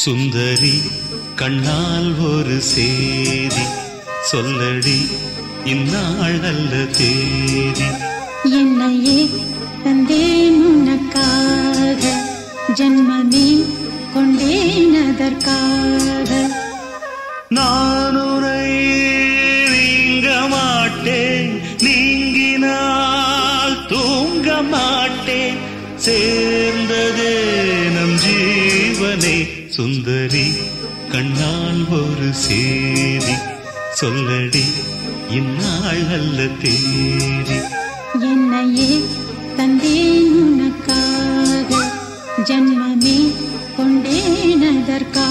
சுந்தரி கண்ணால் ஒரு சேதி சொல்லடி, இந்நாள் நல்ல தேதி. என்னையே தந்தேன் உனக்காக, ஜன்மமே கொண்டேன் அதற்காக. நான் உரை நீங்க மாட்டேன், நீங்கினால் தூங்க மாட்டேன், சேர்ந்ததே நம் ஜீவனே. சுந்தரி கண்ணால் ஒரு சேதி சொல்லடி, இந்நாள் நல்ல தேதி. என்னையே தந்தேன் உனக்காக, ஜன்மமே கொண்டேன் அதற்காக.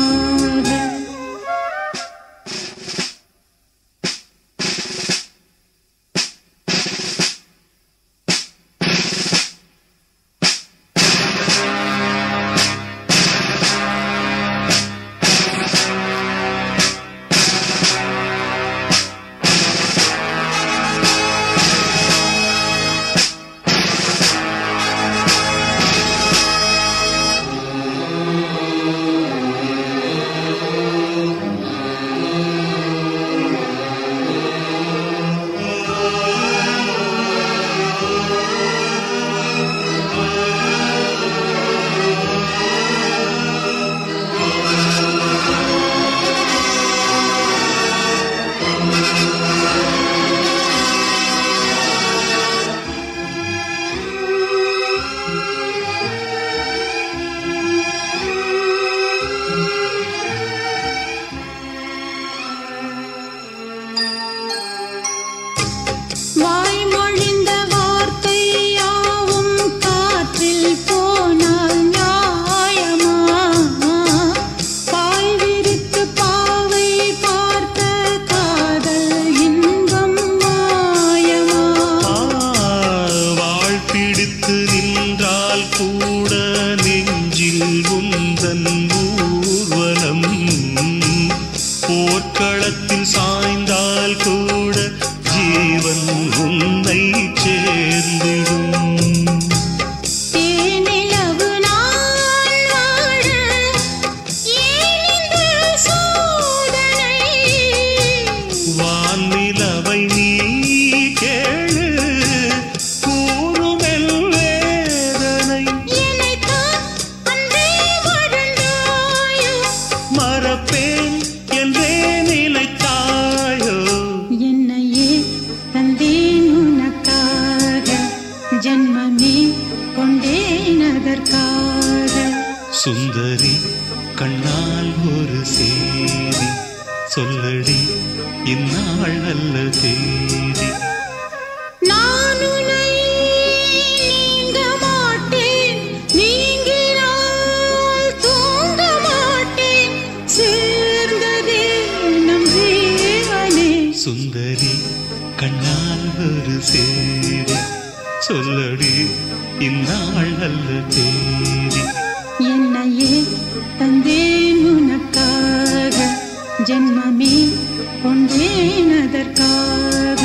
போர்க்களத்தில் சாய்ந்தால் கூட ஜீவன் உன்னை சேர்ந்திடும். தேனிலவு நான் வாழ ஏன் இந்த சோதனை? வான்நிலவை நீ கேளு, கூறுமெல் வேதனை. என்னைத்தான் அன்றே வாழ்ந்தாயோ, மறப்பேன் என்றே நிலைத்தாயோ. என்னையே தந்தேன் உனக்காக, ஜன்மமே கொண்டேன் அதற்காக. சுந்தரி கண்ணால் ஒரு சேதி சொல்லடி, இந்நாள் நல்ல தேதி. நான் உன்னை நீங்க மாட்டேன், நீங்கினால் தூங்க மாட்டேன், சேர்ந்ததே நம் ஜீவனே. சுந்தரி கண்ணால் ஒரு சேதி சொல்லடி, இந்நாள் நல்ல தேதி. என்னையே தந்தேன் உனக்காக, ஜன்மமே கொண்டேன் அதற்காக.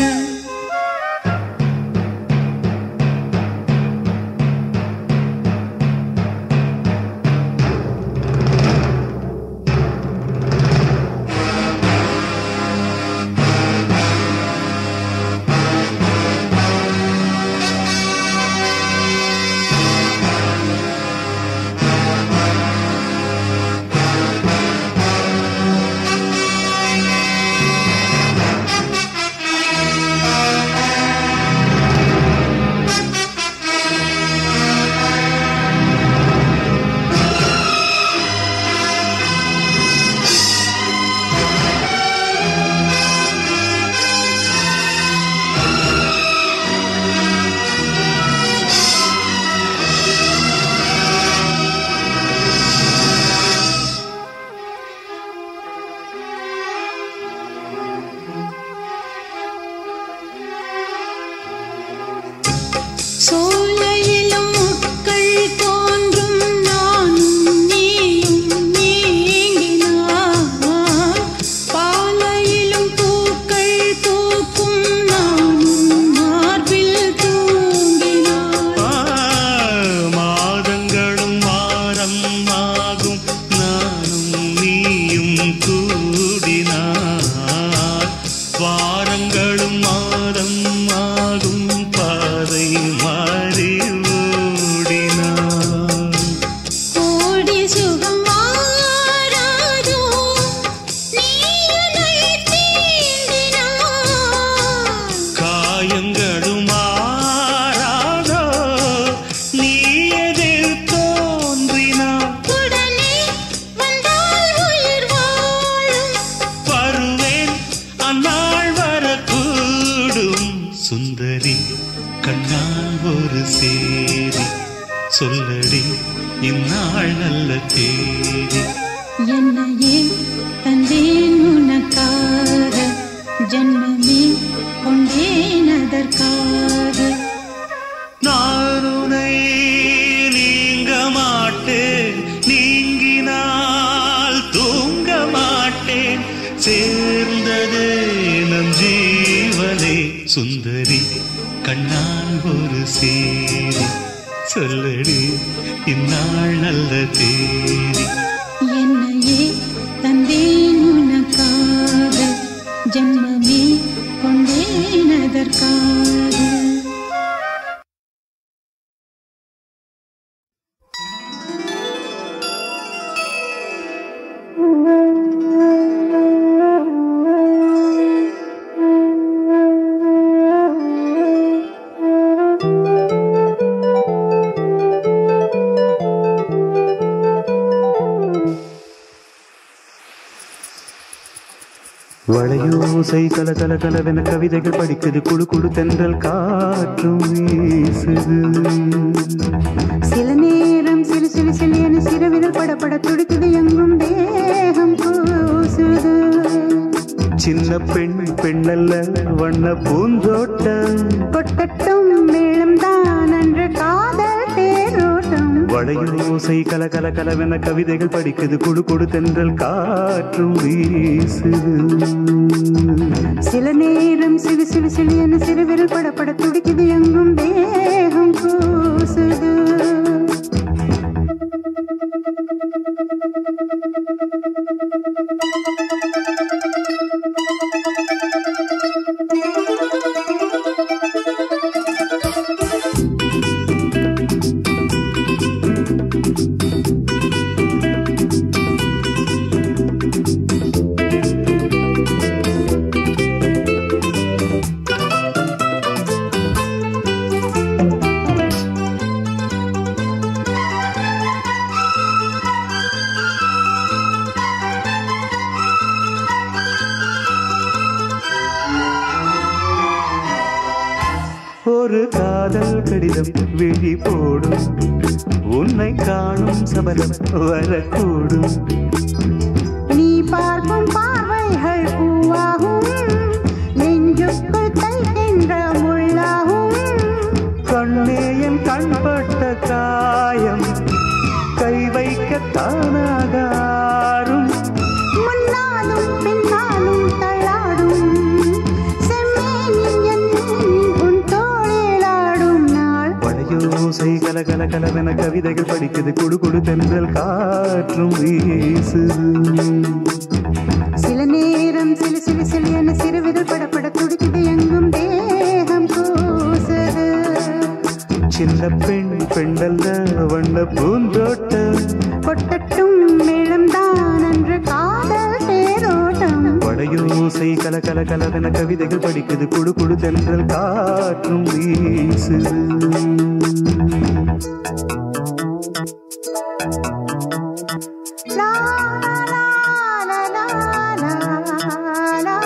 இந்நாள் நல்ல தேதி. என்னையே தந்தேன் உனக்காக, ஜன்மமே கொண்டேன் அதற்காக. நான் உன்னை நீங்க மாட்டேன், நீங்கினால் தூங்க மாட்டேன், சேர்ந்ததே நம் ஜீவனே. சுந்தரி கண்ணால் ஒரு சேரி, சொல்லடி இந்நாள் நல்ல தேதி. என்னையே தந்தேன் உனக்காக, ஜன்மமே கொண்டேன் அதற்காக. வளையோசை கல கல கலவென கவிதைகள் படிக்குது, குழு குழு தென்றல் காற்றும் வீசுது. சில நேரம் சிறு சிறு சிலியன சிறுவிரல் படப்பட துடிக்குது, எங்கும் தேகம் கூசுது. சின்ன பெண் பெண்ணல்ல வண்ண பூந்தோட்டம், கொட்டட்டும் மேளம் தான் அன்று காதல் தேரோட்டம். வளையோசை கல கல கலவென கவிதைகள் படிக்குது, குழு குழு தென்றல் காற்றும் வீசுது. சில நேரம் சிறு சிறு சிலியன சிறுவிரல் படப்பட துடிக்குது, எங்கும் தேகம் கூசுது. ஒரு காதல் கடிதம் விழி போடும், உன்னை காணும் சபலம் வரக்கூடும். நீ பார்க்கும் பார்வைகள் பூவாகும், நெஞ்சுக்குள் தைக்கின்ற முள்ளாகும். கண்ணே என் கண்பட்ட காயம் கை வைக்க தானாகாரும். முன்னாலும் பின்னாலும் தள்ளாடும், செம்மேனின் எண்ணெய் உன் தோளிலாடும் நாள். வளையோசை கல கல கலவென கவிதைகள் படிக்குது, குடு குடு தென்றல் காற்றும் வீசுது. சில நேரம் சிலு சிலு சிலியன சிறுவிரல் படப்பட துடிக்குது, எங்கும் தேகம் கூசுது. சின்ன பெண் பெண்டல்ல வண்ண பூந்தோட்டம், கொட்டட்டும் மேளம் தான் அன்று காதல் தேரோட்டம். வளையோசை கல கல கலவென கவிதைகள் படிக்குது, குடு குடு தென்றல் காற்றும் வீசுது. லா லா லா லா லா லா லா லா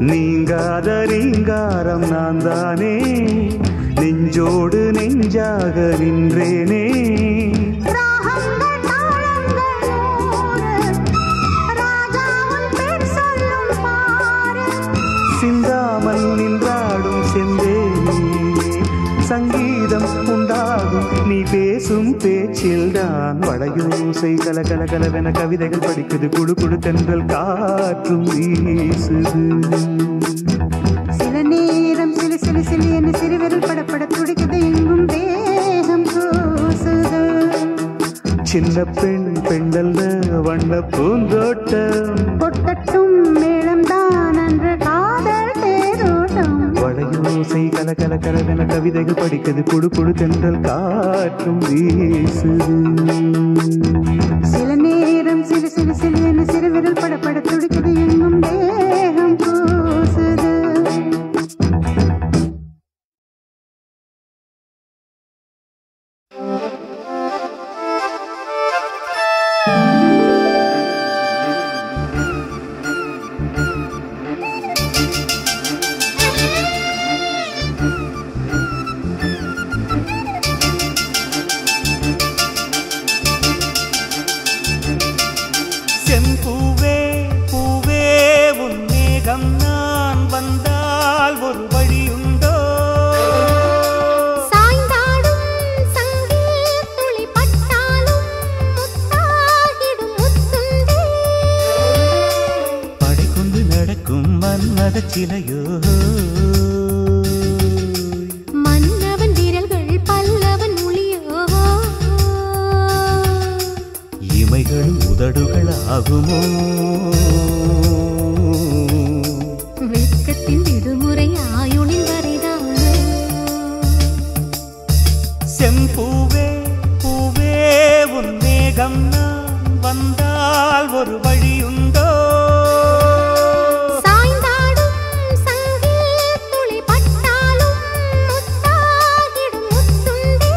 நீங்காத ரீங்காரம் நான் தானே, நெஞ்சோடு நெஞ்சாக நின்றேனே. சிந்தாமல் நின்றாடும் செந்தேனே, சங்கீதம் உண்டாகும் நீ பேசும் பேச்சில்தான். வளையோசை கல கல கலவென கவிதைகள் படிக்குது, குழு குழு தென்றல் காற்றும் வீசுது. சில நேரம் சிலு சிலு சிலு என்று சிறுவிரல் படப்பட துடிக்குது, எங்கும் தேகம் கூசுது. சின்ன பெண் பெண்டல்ல வண்ண பூந்தோட்டம், கொட்டட்டும் மேளம் தான் அன்று காதல் ஓசை கல கல கலவென கவிதைகள் படிக்குது குடு குடு தென்றல் காற்றும் வீசுது. சில நேரம் சிறு சிறு சிறு என சிறு விரல் படப்பட துடிக்குது எங்கும் தேகம் கூசுது. செம்பூவே பூவே உன் மேகம் நான் வந்தால் ஒரு வழியுண்டோ? சாய்ந்தாடும் சங்கில் துளி பட்டாலும் முத்தாகிடும் முத்துண்டே. படை கொண்டு நடக்கும் மன்மத சிலையோ? மன்னவன் விரல்கள் பல்லவன் மொழியோ? இமைகள் உதடுகள் ஆகுமோ? வெட்கத்தின் விடுமுறை ஆயுளின் வரைதானோ? செம்பூவே பூவே உன் மேகம் நான் வந்தால் ஒரு வழியுண்டோ? சாய்ந்தாடும் சங்கில் துளி பட்டாலும் முத்தாகிடும் முத்துண்டே.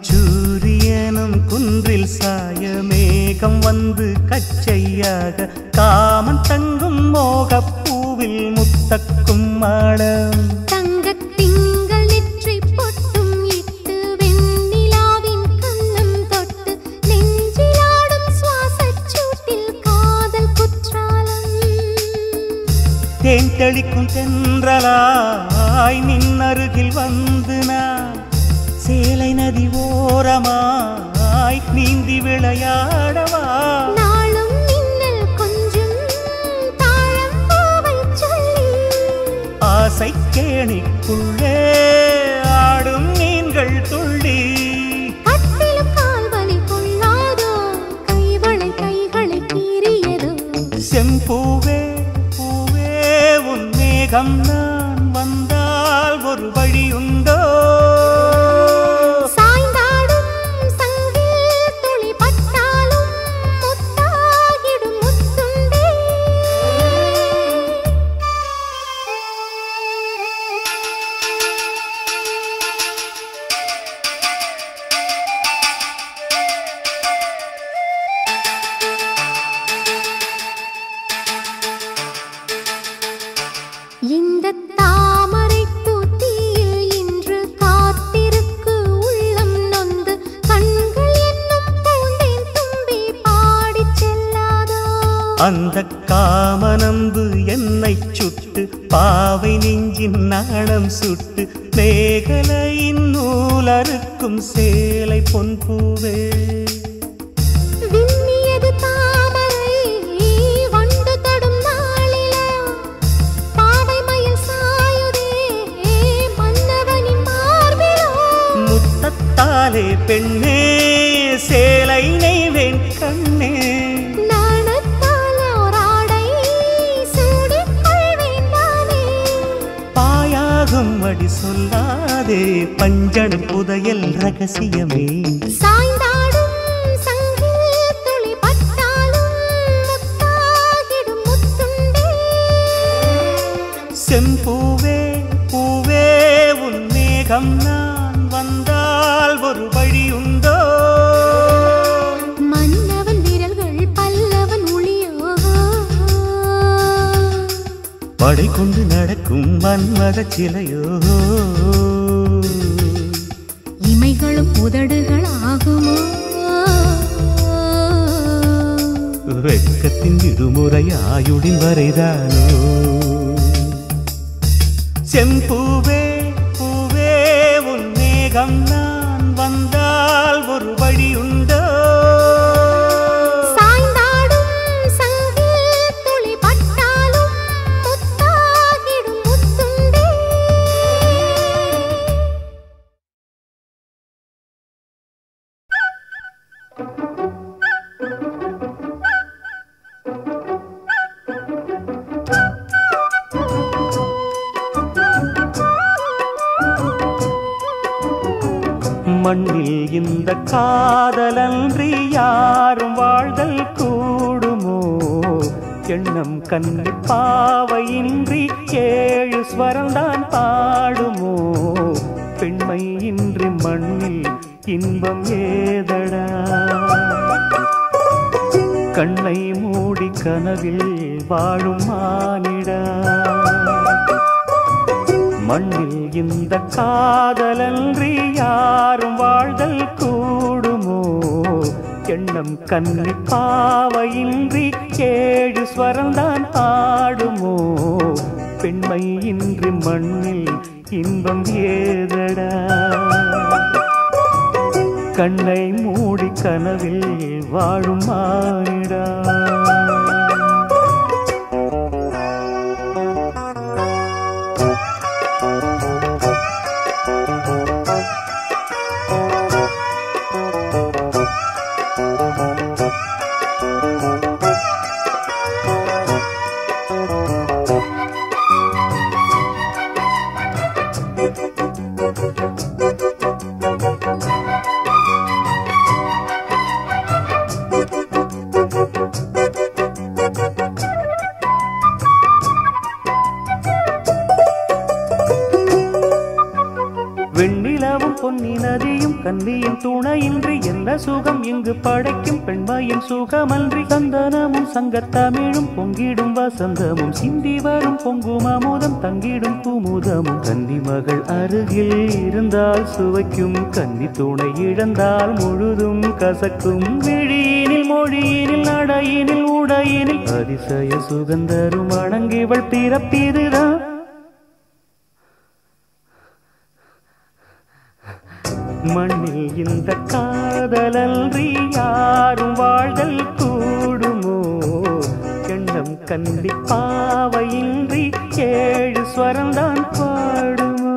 அந்திச்சூரியனும் குன்றில் சாய மேகம் வந்து கச்சையாக காமன் தங்கும் மோகப்பூவில் முத்தக்கும் மாடம். தங்கத் திங்கள் நெற்றி பொட்டும் இட்டு வெண்ணிலாவின் கன்னம் தொட்டு நெஞ்சிலாடும் சுவாசச் சூட்டில் காதல் குற்றாலம். தேன் தெளிக்கும் தென்றலாய் நின்னருகில் வந்து நான் சேலை நதி ஓரமாய் நீந்தி விளையாடவா? நாளும் மின்னல் கொஞ்சும் தாழம் பூவைச் சொல்லி ஆசை கேணிக்குள்ளே ஆடும் மீன்கள் துள்ளி. கட்டிலும் கால்வலி கொள்ளாதோ கைவளை கைகளை கீறியதோ? செம்பூவே பூவே உன் மேகம் நான் வந்தால் ஒரு வழியுண்டோ? சாய்ந்தாடும் சங்கில் துளி பட்டாலும் முத்தாகிடும் முத்துண்டே. இந்த தாமரைப் பூத்தியில் இன்று காத்திருக்கு உள்ளம் நொந்து கண்கள் என்னும் பூந்தேன் தும்பி பாடிச் செல்லாதோ? அந்த காமனம்பு என்னை சுட்டு பாவை நெஞ்சின் நாணம் சுட்டு மேகலையின் நூலறுக்கும் சேலை பொன்பூவே. விண்ணியது தாமரை வண்டு தொடும் நாளிலா பாவை மயில் சாயுதே மன்னவனின் மார்பிலோ? முத்தத்தாலே பெண்ணே சேலை நெய்வேன் கண்ணே. நாணத்தால் ஓராடை சூடிக் கொள்வேன் நானே. பாயாகும் அடி சொல்லாதே பஞ்சணம் புதையல் ரகசியமே. சாய்ந்தாடும் சங்கில் துளி பட்டாலும் முத்தாகிடும் முத்துண்டே. செம்பூவே பூவே உன் மேகம் நான் வந்தால் ஒரு வழியுண்டோ? மன்னவன் விரல்கள் பல்லவன் மொழியோ? படை கொண்டு நடக்கும் மன்மத சிலையோ? இமைகளும் உதடுகள் ஆகுமோ? வெட்கத்தின் விடுமுறை ஆயுளின் வரைதானோ? செம்பூவே பூவே உன் மேகம் நான் வந்தால் ஒரு வழி உண்டோ சாய்ந்தாடும் சங்கில் துளி பட்டாலும் முத்தாகிடும் முத்துண்டே மண்ணில் இந்த காதலன்றி யாரும் வாழ்தல் கூடுமோ எண்ணம் கண்ணி பாவையின்றி 7 ஸ்வரம்தான் பாடுமோ பெண்மை இன்றி மண்ணில் இன்பம் ஏதடா கண்ணை மூடி கனவில் வாழும் மானிடா மண்ணில் இந்த காதலன்றி யாரும் வாழ்தல் கூடுமோ எண்ணம் கண்ணி பாவையின்றி 7 ஸ்வரம்தான் பாடுமோ பெண்மை இன்றி மண்ணில் இன்பம் ஏதடா கண்ணை மூடி கனவில் வாழும் மானிடா வெண்ணிலவும் பொன்னி நதியும் கன்னியின் துணையின்றி என்ன சுகம் இங்கு படைக்கும் பெண்மையின் சுகமன்றி சந்தனமும் சங்கத்தமிழும் பொங்கிடும் வசந்தமும் சிந்தி வரும் பொங்கும் அமுதம் தங்கிடும் குமுதமும் கன்னி மகள் அருகில் இருந்தால் சுவைக்கும் கன்னி துணை இழந்தால் முழுதும் கசக்கும் விழியினில் மொழியினில் நடையினில் உடையினில் அதிசய சுகந்தரும் அணங்கிவள் பிறப்பிதுதான் மண்ணில் இந்த காதலன்றி யாரும் வாழ்தல் கூடுமோ எண்ணம் கண்டி பாவையின்றி 7 ஸ்வரம்தான் பாடுமோ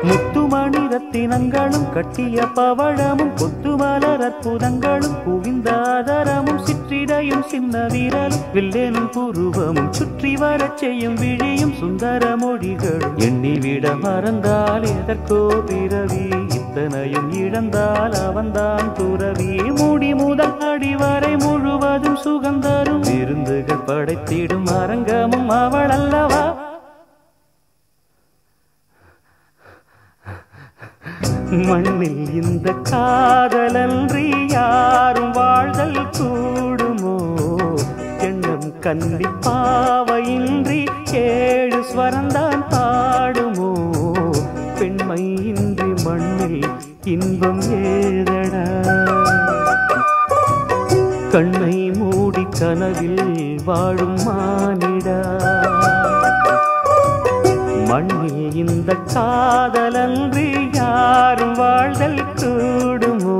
முத்துமணி ரத்தினங்களும் கட்டிய பவழமும் கொத்துமலர் அற்புதங்களும் குவிந்த ஆதரமும் சிற்றிடையும் சின்ன வீரலும் வில்லேனும் புருவமும் சுற்றி வரச் செய்யும் விழியும் சுந்தர மொழிகளும் எண்ணிவிட மறந்தால் எதற்கோ பிறவி இத்தனையும் இழந்தால் அவன்தான் துறவி மூடி முதல் அடி வரை முழுவதும் சுகந்தரும் விருந்துகள் படைத்திடும் அரங்கமும் அவள் அல்லவா மண்ணில் இந்த காதலன்றி யாரும் வாழ்தல் கூடுமோ எண்ணம் கண்டி பாவையின்றி 7 ஸ்வரம்தான் பாடுமோ பெண்மை இன்றி மண்ணில் இன்பம் ஏதடா கண்ணை மூடி கனவில் வாழும் மானிடா மண்ணில் இந்த காதலன்றி யாரும் வாழ்தல் கூடுமோ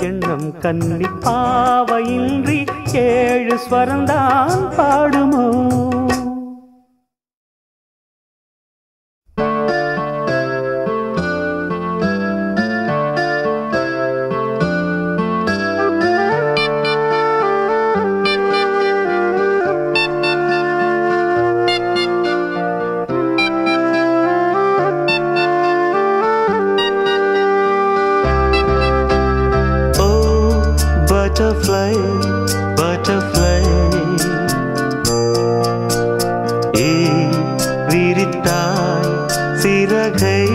எண்ணம் கண்ணி பாவையின்றி 7 ஸ்வரம்தான் பாடுமோ Butterfly, butterfly, விரித்தாய் சிறகை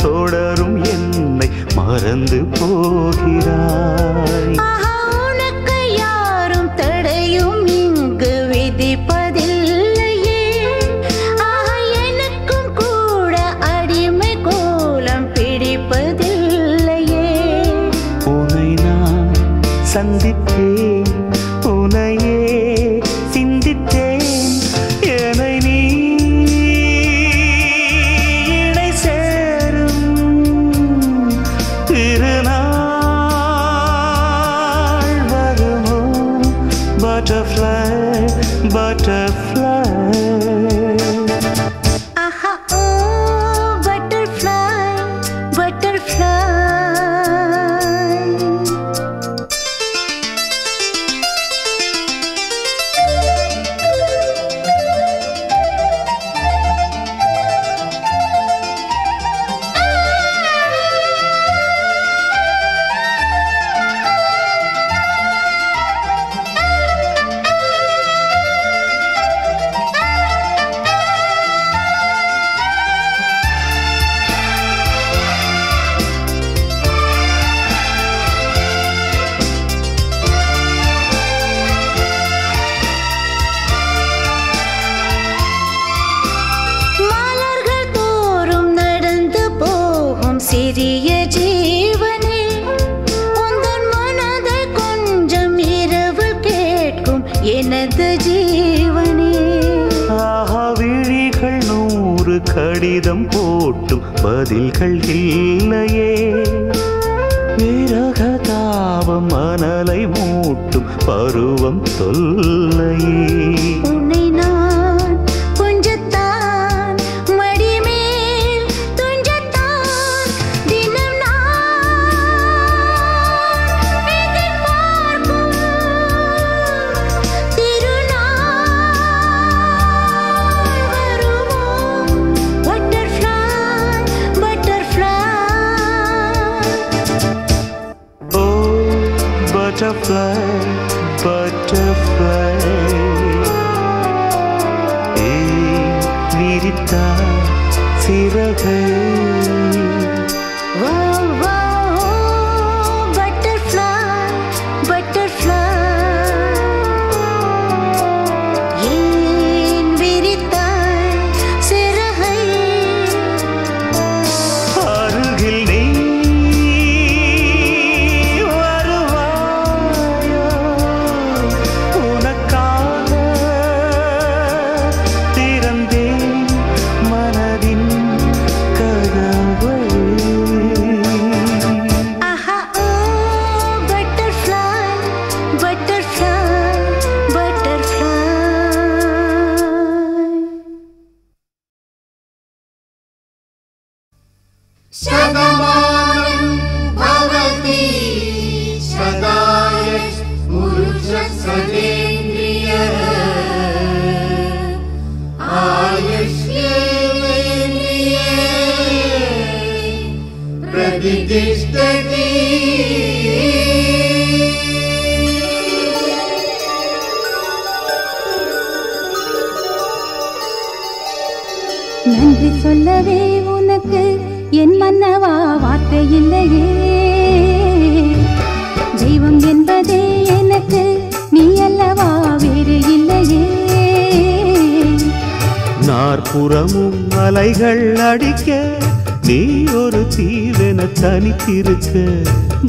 தொடரும் என்னை மறந்து போகிறாய். உனக்கு யாரும் தடையும் இங்கு விதிப்பதில்லையே. எனக்கும் கூட அடிமை கோலம் பிடிப்பதில்லையே. உன்னை நான் சந்தித்தேன், உன்னையே சிந்தித்தேன். என்னை நீ இணை சேரும் திருநாள் வருமோ? Butterfly, butterfly. ஆஹா ஓ butterfly, butterfly. மலர்கள் தோறும் நடந்து போகும் சிறிய ஜீவனே, உந்தன் மனதை கொஞ்சம் இரவில் கேட்கும் எனது ஜீவனே. ஆஹா விழிகள் 100 கடிதம் போட்டும் பதில்கள் இல்லையே. விரகதாபம் மணலை மூட்டும் பருவம் தொல்லையே. உன்னை நான் கொஞ்சத்தான் மடிமேல் துஞ்சத்தான் தினம் நான் எதிர்பார்க்கும் திருநாள் வருமோ? Butterfly, butterfly. Oh, butterfly, butterfly. விரித்தார் சிறகை. Wow, wow, butterfly, butterfly. ஏன் விரித்தாய் சிறகை? அருகில் நீ வருவாயோ? உனக்காக திறந்தேன் மனதின் கதவை. ஆஹா ஓ butterfly, butterfly, butterfly. शतमानं भवति शताय पुरुषसदेन्द्रियः आयुष्येवेन्द्रिये प्रतिष्ठति. நன்றி சொல்லவே உனக்கு என் மன்னவா வார்த்தை இல்லையே. தெய்வம் என்பதே எனக்கு நீ அல்லவா வேறு இல்லையே. நாற்புறமும் அலைகள் அடிக்க நீ ஒரு தீவென தனித்திருக்க.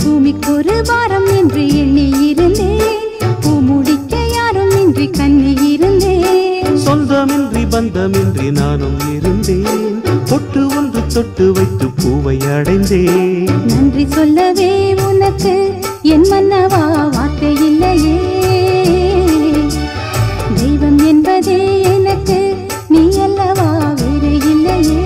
பூமிக்கொரு பாரம் என்று எண்ணி இருந்தேன், பூமுடிக்க யாரும் இன்றி கண்ணி இருந்தேன். சொந்தமின்றி பந்தமின்றி நானும் இருந்தேன். பொட்டு ஒன்று தொட்டு வைத்து பூவை அடைந்தேன். நன்றி சொல்லவே உனக்கு என் மன்னவா வார்த்தை இல்லையே. தெய்வம் என்பதே எனக்கு நீ அல்லவா வேறு இல்லையே.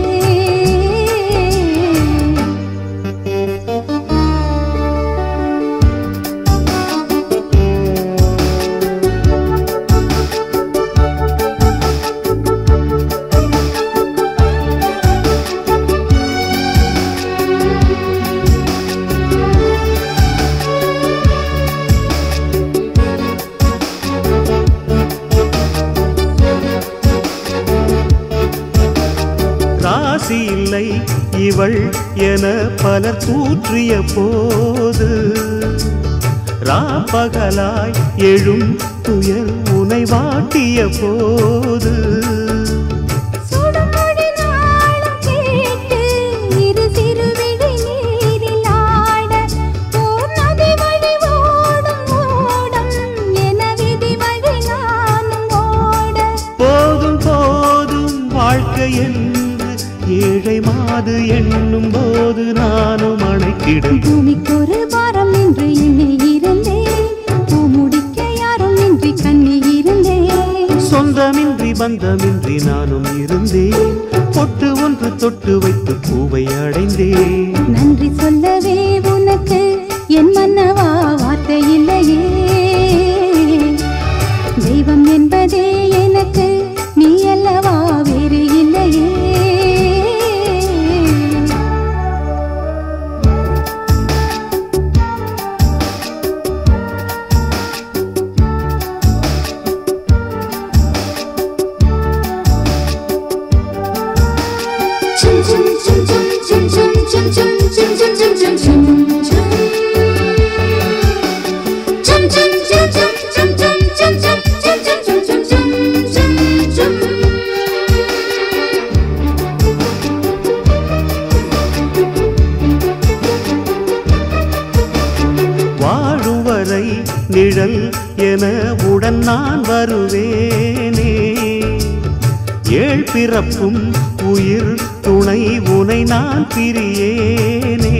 இவள் என பலர் தூற்றிய போது ராப்பகலாய் எழும் துயர் உனை வாட்டிய போது சுடுமொழி நாளும் கேட்டு இரு சிறுவிழி நீரில் ஆட ஓர் நதி வழி ஓடும் ஓடம் என விதி வழி நானும் ஓட போதும் போதும் வாழ்க்கை என்று ஏழை மாது எண்ணும் போது நானும் அணைக்கிடும் பூமிக்கொரு பாரம் என்று எண்ணி இருந்தேன் பூமுடிக்க யாரும் இன்றி கண்ணி இருந்தேன் சொந்தமின்றி பந்தமின்றி நானும் இருந்தேன் பொட்டு ஒன்று தொட்டு வைத்து பூவை அடைந்தேன் நன்றி சொல்லவே உனக்கு என் மன்னவா வார்த்தை இல்லையே தெய்வம் என்பதே எனக்கு நீ அல்லவா வேறு இல்லையே வாழும் வரை நிழல் என உடன் நான் வருவேனே ஏழ் பிறப்பும் உயிர் துணை உனை நான் பிரியேனே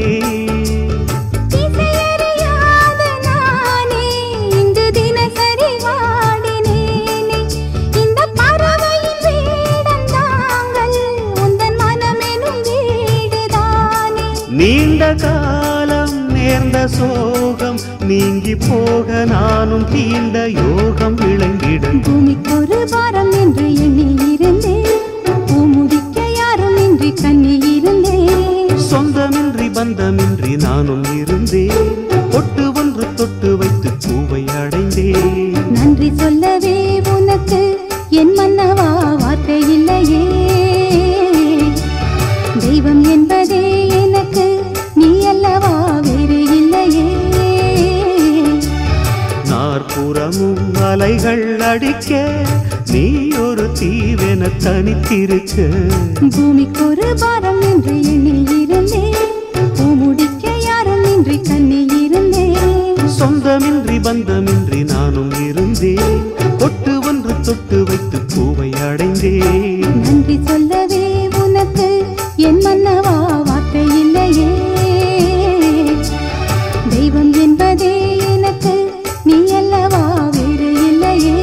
திசையறியாத நானே இங்கு தினசரி வாடினேனே இந்த பறவையின் வேடம் தாங்கள் உந்தன் மனமெனும் வீடுதானே நீண்ட காலம் நேர்ந்த சோகம் நீங்கி போக நானும் தீண்ட யோகம் விளங்கிடும் பூமிக்கொரு பாரம் என்று எண்ணி இருந்தேன் பூமுடிக்க யாரும் இன்றி கண்ணி இருந்தேன் சொந்தமின்றி பந்தமின்றி நானும் இருந்தேன் பொட்டு ஒன்று தொட்டு வைத்து பூவை அடைந்தேன் நன்றி சொல்லவே உனக்கு என் மன்னவா வார்த்தை இல்லையே தெய்வம் என்பதே எனக்கு நீ அல்லவா வேறு இல்லையே நாற்புறமும் அலைகள் அடிக்க நீ ஒரு தீவென தனித்திருக்க பூமிக்கொரு பாரம் என்று எண்ணி இருந்தேன் பூமுடிக்க யாரும் இன்றி கண்ணி இருந்தேன் சொந்தமின்றி பந்தமின்றி நானும் இருந்தேன் பொட்டு ஒன்று தொட்டு வைத்து பூவை அடைந்தேன் நன்றி சொல்லவே உனக்கு என் மன்னவா வார்த்தை இல்லையே தெய்வம் என்பதே எனக்கு நீ அல்லவா வேறு இல்லையே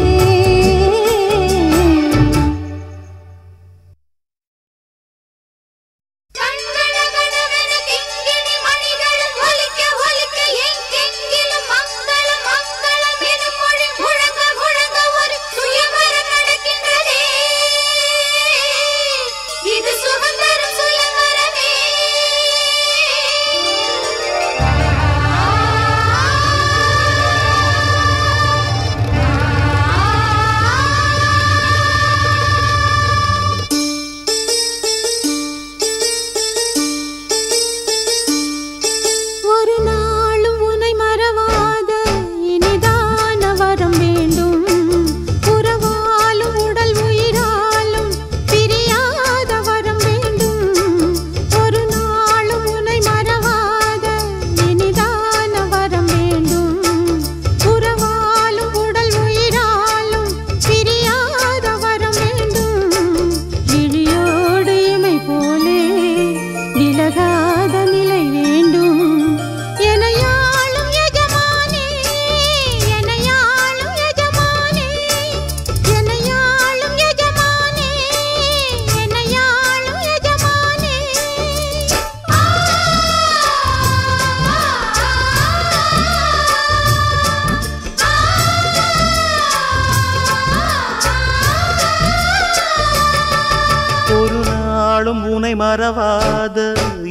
உனை மறவாத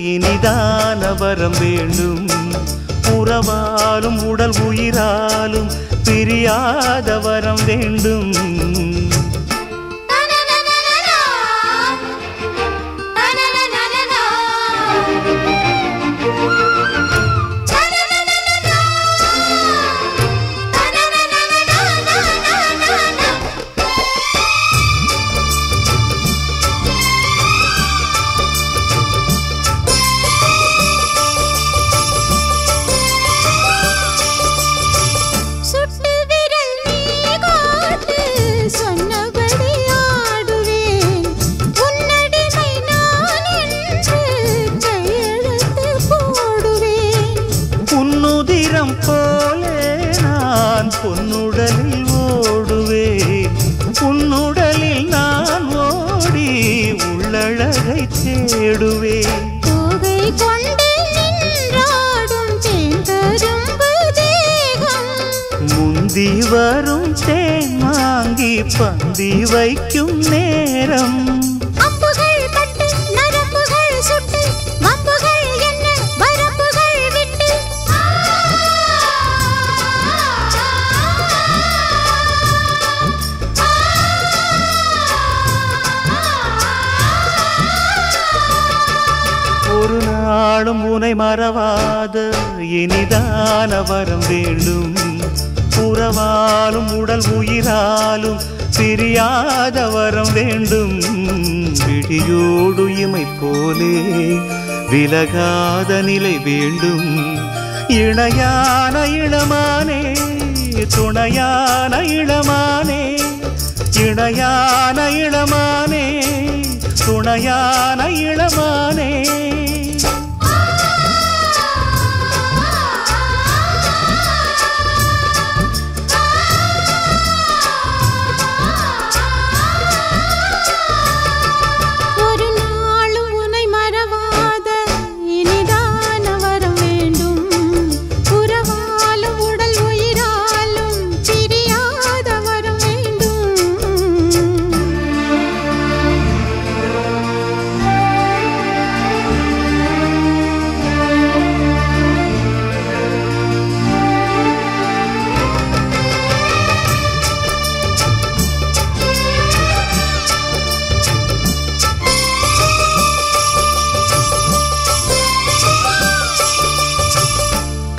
இனிதான வரம் வேண்டும் உறவாலும் உடல் உயிராலும் பிரியாத வரம் வேண்டும் முத்தினம் போலே நான் பொன்னுடலில் ஓடுவேன், உன்னுடலில் நான் ஓடி உள்ளழகை தேடுவேன். தோகை கொண்டு நின்றாடும் தேன்கரும்பு தேகம், முந்தி வரும் தேன் வாங்கி பந்தி வைக்கும் நேரம். அம்புகள் பட்டு நரம்புகள் சுட்டு வம்புகள் என்ன வரம்புகள் விட்டு ஒரு நாளும் உனை மறவாத இனிதான வரம் வேண்டும். உறவாலும் உடல் உயிராலும் பிரியாத வரம் வேண்டும். விழியோடு இமை போலே விலகாத நிலை வேண்டும். இணையான இளமானே துணையான இளமானே, இணையான இளமானே துணையான இளமானே. ஒரு நாளும் உன்னை மறவாத இனிதான வரம் வேண்டும். உறவாலும் உடல் உயிராலும் பிரியாத வரம் வேண்டும்.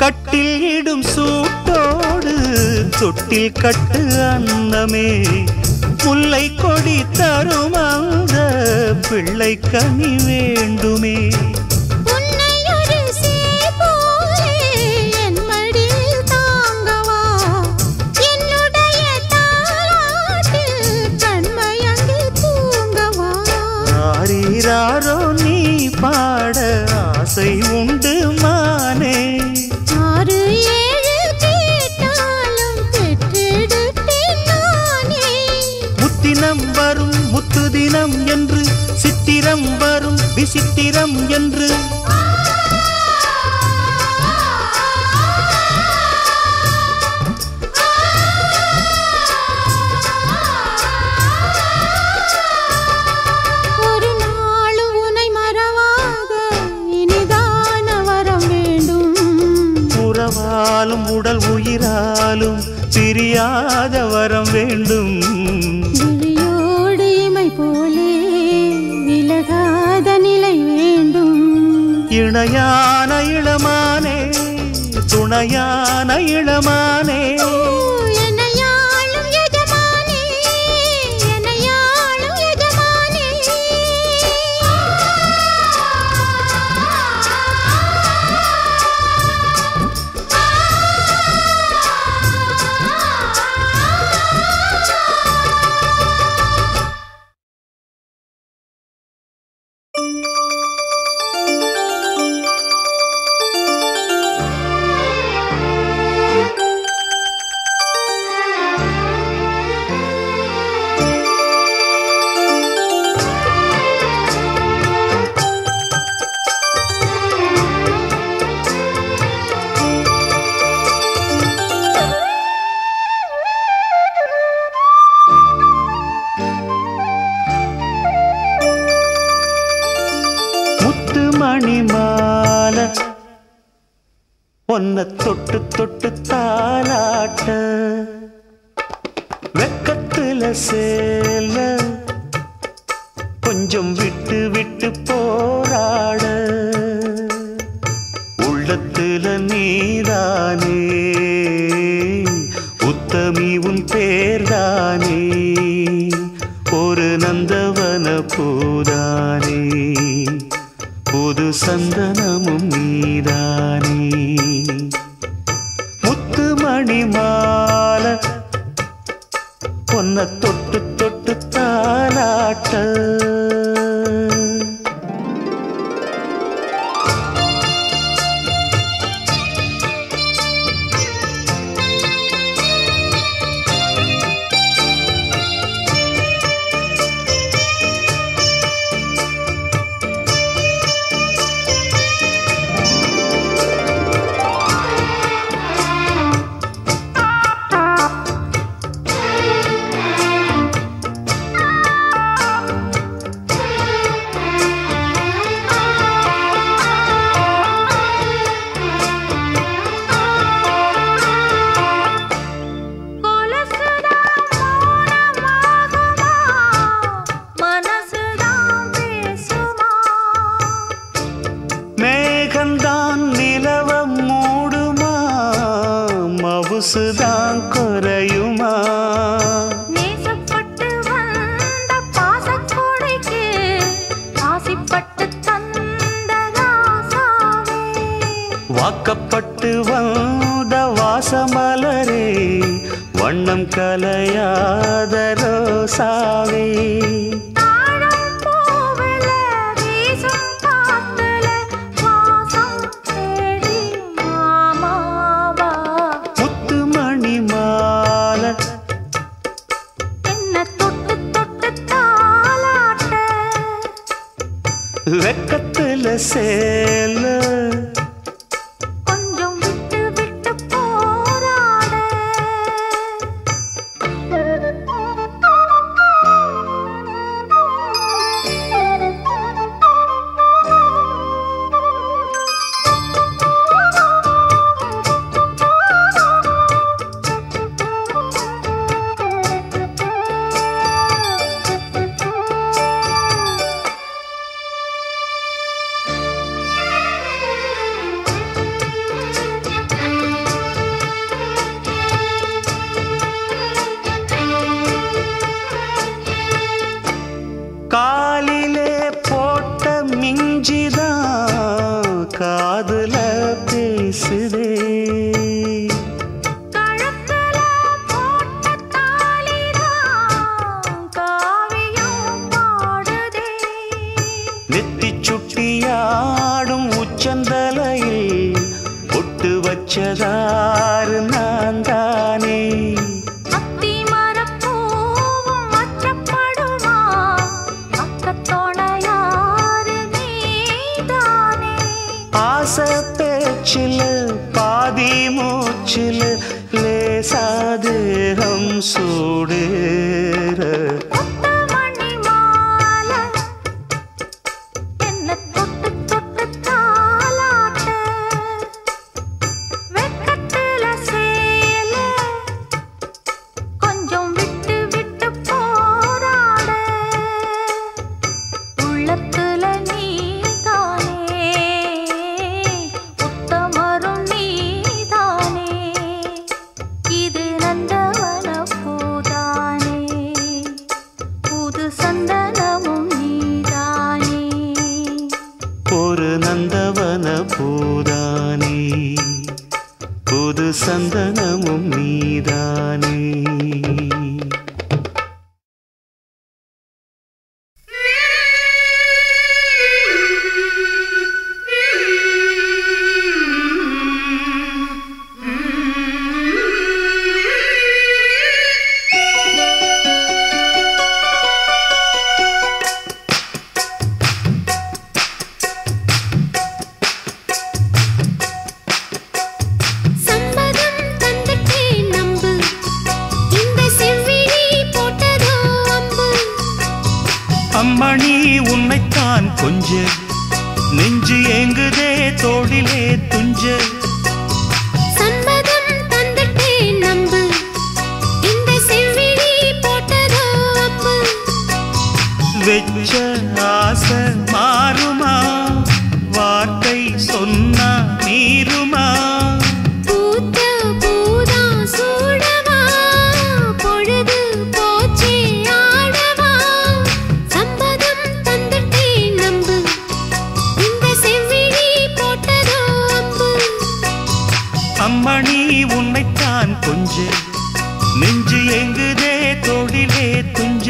கட்டில் இடும் சூட்டோடு தொட்டில் கட்டு அன்னமே, முல்லை கொடி தரும் அந்த பிள்ளை கனி வேண்டுமே. உன்னை ஒரு சேய் போலே என் மடியில் தாங்கவா, என்னுடைய தாலாட்டில் கண்மயங்கி தூங்கவா. ஆரீராரோ நீ பாட ஆசை உண்டு மானே. 6 7 கேட்டாலும் பெற்றெடுப்பேன் நானே. முத்தினம் வரும் முத்து தினம் என்று, சித்திரம் வரும் விசித்திரம் என்று. ஒரு நாளும் உன்னை மறவாத இனிதான வரம் வேண்டும். உறவாலும் உடல் உயிராலும் பிரியாத வரம் வேண்டும். விழியோடு இமை போலே விலகாத நிலை வேண்டும். இணையான இளமானே துணையான இளமானே. என்னையாளும் எஜமானே, என்னையாளும் எஜமானே. மணிமால ஒன்ன தொட்டு தொட்டு தாலாட்ட, வெக்கத்துல சேல கொஞ்சம் விட்டு விட்டு போராட. உள்ளத்துல நீதானே உத்தமி உன் பேர்தானே, ஒரு நந்தவன பூதானே புது சந்தனமும் நீதானே. முத்து மணிமால பொன்ன தொட்டு தொட்டு தாலாட்ட. மேகந்தான் நிலவ மூடுமா மவுசுதான் குறையுமா நேசப்பட்டு வந்த பாசக்கோடைக்கு ஆசிப்பட்டு தந்த ராசாவே வாக்கப்பட்டு வந்த வாசமலரே வண்ணம் கலையாத ரோசாவே தாழம் பூவுல வீசும் காத்துல வாசம் தேடி மாமாவா முத்துமணி மாலை என்ன தொட்டு தொட்டு தாலாட்ட வெக்கத்துல சேல கொஞ்சம் விட்டு விட்டு போராட காலிலே போட்ட மிஞ்சிதான் காதுல பேசுதே கழுத்துல போட்ட தாலிதான் காவியம் பாடுதே நெத்தி சுட்டியாடும் உச்சந்தலையில் பொட்டு வச்சதாறு நான் தானே அத்தி மரப்பூவும் அச்சப்படுமா அக்கத்தோட யாரு நீதானே ஆசை பேச்சில் பாதி மூச்சில் லேசா தேகம் சூடேற முத்துமணி மாலை என்ன தொட்டு தொட்டு தாலாட்ட வெக்கத்துல சேல கொஞ்சம் விட்டு விட்டு போராட உள்ளத்துல நீதானே உத்தமரும் நீதானே இது நந்தவன பூதானே புது சந்தனமும் நீதானே ஒரு நந்தவன பூதானே புது சந்தனமும் நீதானே சம்பதம் தந்துட்டேன் நம்பு இந்த செவ்விழி போட்டதோ அம்பு அம்மணி உன்னைத்தான் கொஞ்ச நெஞ்சு ஏங்குதே தோடிலே துஞ்ச சம்பதம் தந்துட்டேன் நம்பு இந்த செவ்விழி போட்டதோ அம்பு வெச்ச ஆசை மாறுமா வார்த்தை சொன்னா மீறுமா பூத்த பூதா சூடவா பொழுது போச்சே ஆடவா சம்பதம் தந்துட்டேன் நம்பு இந்த செவ்விழி போட்டதோ அம்பு அம்மணி உன்னைத்தான் கொஞ்ச நெஞ்சு எங்குதே தோடிலே துஞ்ச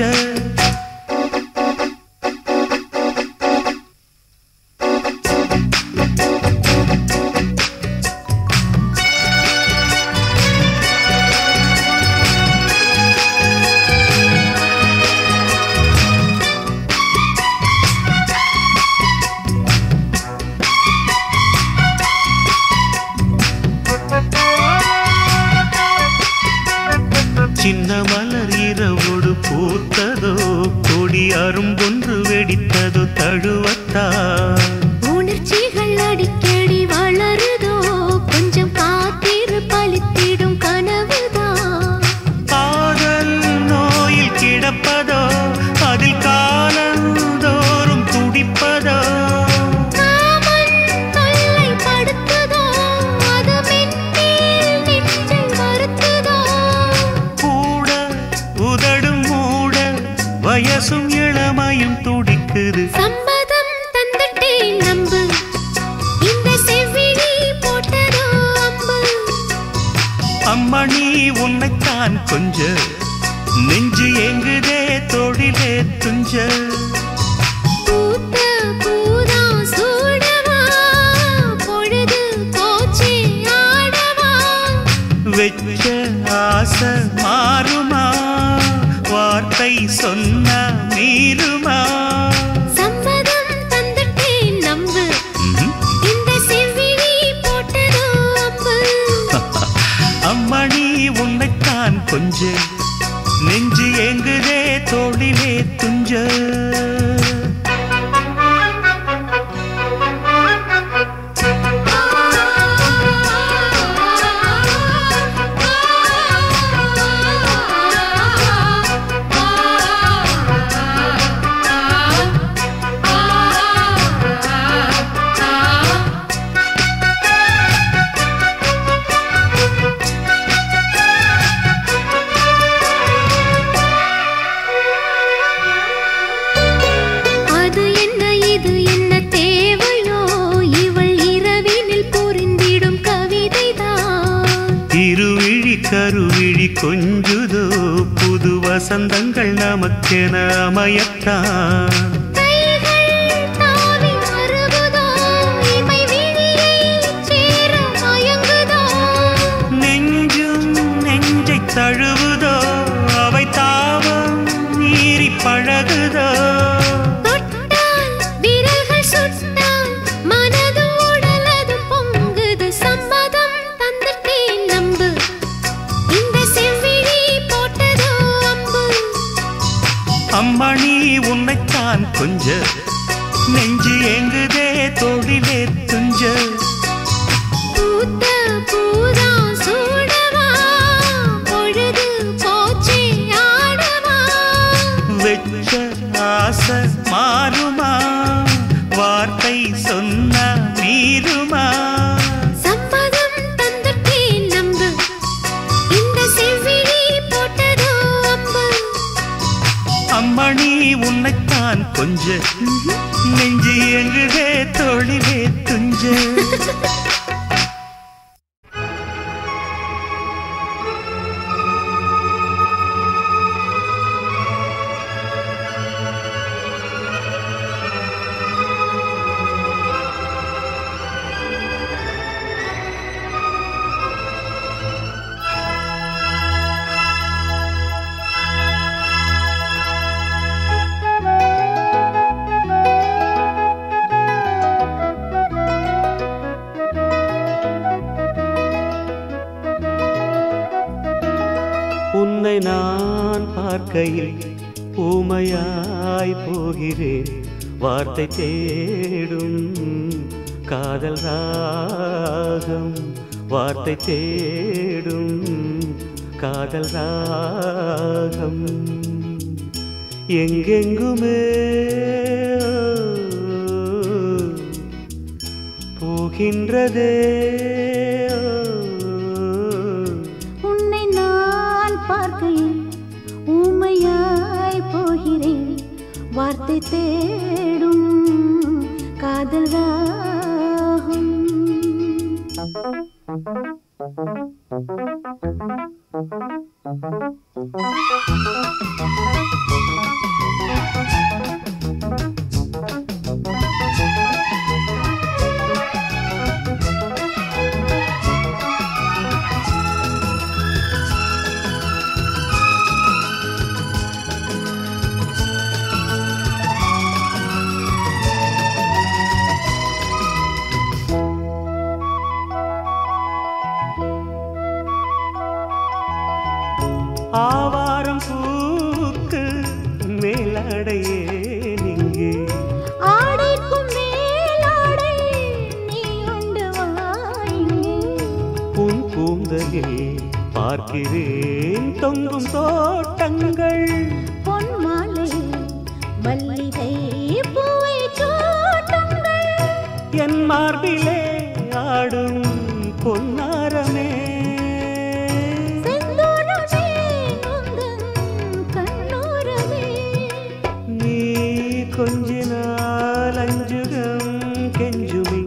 உன்னைத்தான் கொஞ்ச நெஞ்சு எங்குதே தொழிலே துஞ்ச பூத்த பூதான் சூடவா பொழுது போச்சு ஆடவா வெச்ச ஆசை மாறுமா வார்த்தை சொன்ன மீறுமா சம்மதம் தந்துட்டேன் நம்பு இந்த செவ்விழி போட்டதோ அம்பு அம்மணி உன்னைத்தான் கொஞ்ச நெஞ்சு எங்குதே தோளிலே துஞ்ச கருவிழி கொஞ்சுதோ புது வசந்தங்கள் நமக்கென அமையத்தான் நெஞ்சும் நெஞ்சை தழுவுதோ அவை தாவம் மீறி பழகுதோ அம்மணி உன்னைத்தான் கொஞ்ச நெஞ்சு எங்குதே தொழிலே துஞ்ச பூத்த பூதான் சூடவா பொழுது போச்சு ஆடவா வெச்ச ஆசை மாறுமா வார்த்தை சொன்ன மீறுமா சம்மதம் தந்துட்டேன் நம்பு இந்த செவ்விழி போட்டதோ அம்பு அம்மணி உன்னைத்தான் கொஞ்ச நெஞ்சு எங்குதே தொழிலே துஞ்ச உன்னை நான் பார்க்கையில் ஊமையாய் போகிறேன் வார்த்தை தேடும் காதல் ராகம் வார்த்தை தேடும் காதல் ராகம் எங்கெங்குமே போகின்றதே ஊமையாய் போகிறேன் வார்த்தை தேடும் காதல் ராகம் ஆவாரம் பூக்கு மேலாடையே நீங்கே ஆடைக்கும் மேலாடை நீ உண்டு வாங்கே உன் கூந்தலில் பார்க்கிறேன் தொங்கும் தோட்டங்கள் பொன் மாலை மல்லிகை பூவை சூட்டுங்கள் என் மார்பிலே ஆடும் பொன்னாரமே கொஞ்சினால் அஞ்சுகம் கெஞ்சுமே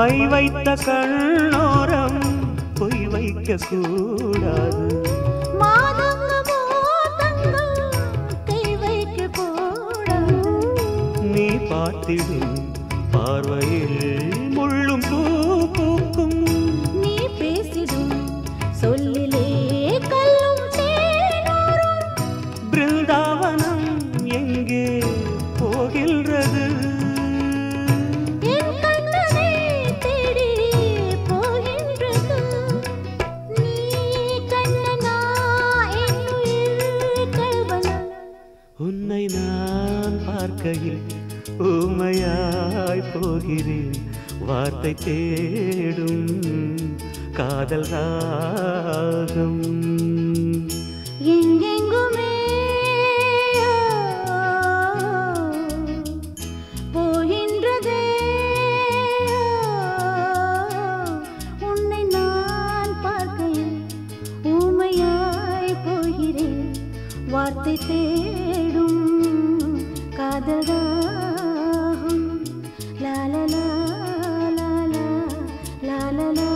மை வைத்த கண்ணோரம் பொய் வைக்க கூடாது. நீ பார்த்திடும் பார்வையில் முள்ளும் பூ பூக்கும். நீ பேசிடும் சொல்லிலே கல்லும் தேனூரும். பிருந்தாவனம் எங்கே போகின்றது? என் கண்ணனை தேடி போகின்றது. நீ கண்ணனா என்னுயிர் கல்வனா. உன்னை நான் பார்க்கையில் ஊமையாய் போகிறேன். வார்த்தை தேடும் காதல் ராகம் எங்கெங்குமே போகின்றதே. உன்னை நான் பார்க்கையில் ஊமையாய் போகிறேன். வார்த்தை தேடும் காதலாகும். லா லா லா லா லா லா லா லா.